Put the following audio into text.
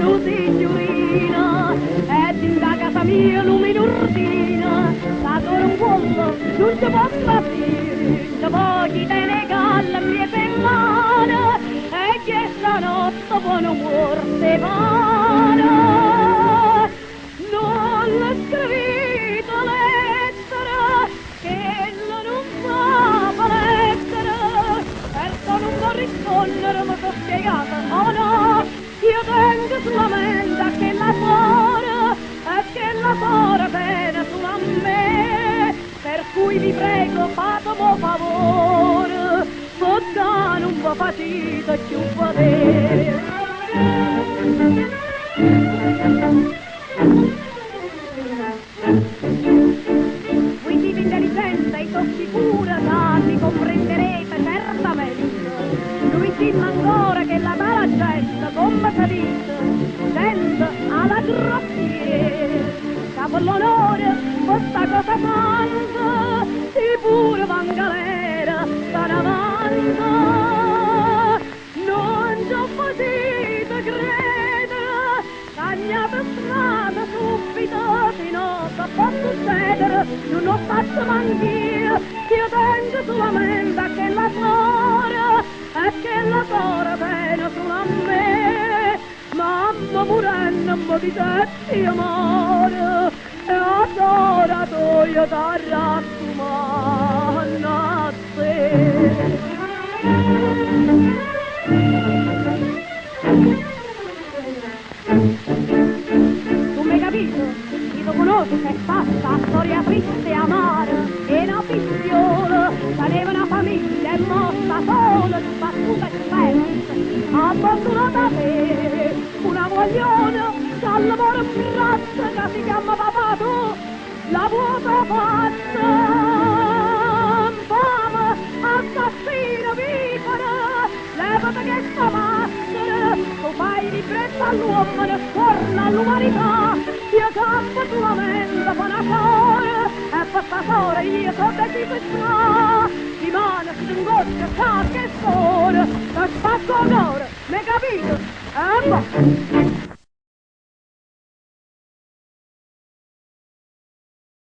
sono signorina, e din da casa mia luminurdina, la sono un uomo, non ci posso capire, se poi te ne calla mia pellana, e che stanotte buono morte vana. Non l'ho scritto lettera, che non fa lettera, perché non può rispondere, ma t'ho spiegato, oh no, io tengo solamente che la sora, e che la sora bene su a me, per cui vi prego fatemi favore, forza non vi facete più vedere. Voi siete intelligente e sono sicura che mi comprenderete certamente. Noi siamo ancora che la mala gente, come si dice, gente alla grossiera. Che per l'onore, questa cosa santa, si pure va in galera, sta davanti. Non ci potete credere, tagliate strada subito, di notte può succedere, non ho fatto manch'io, io tengo solamente che la sora, e che la sora bene solo a me, mamma morendo un po' di tetti amore, e adora tu io t'arraccomando a te. Tu mi hai capito? Io lo conosco che è fatta storia triste e amara, e una figliola, aveva una famiglia e mossa sola, sbattuta e spenta, abbandonata a te, una vogliona, che al lavoro in razza, che si chiama papà tu, la vuota fatta, fama, assassino, vipera, levate che sta maschera, tu fai di fretta all'uomo e scorna all'umanità, io campo solamente per una sora, e per sta sora io so deciso sta, di mano si ingoccia, sa che sora, che spacco l'ora, mi capito?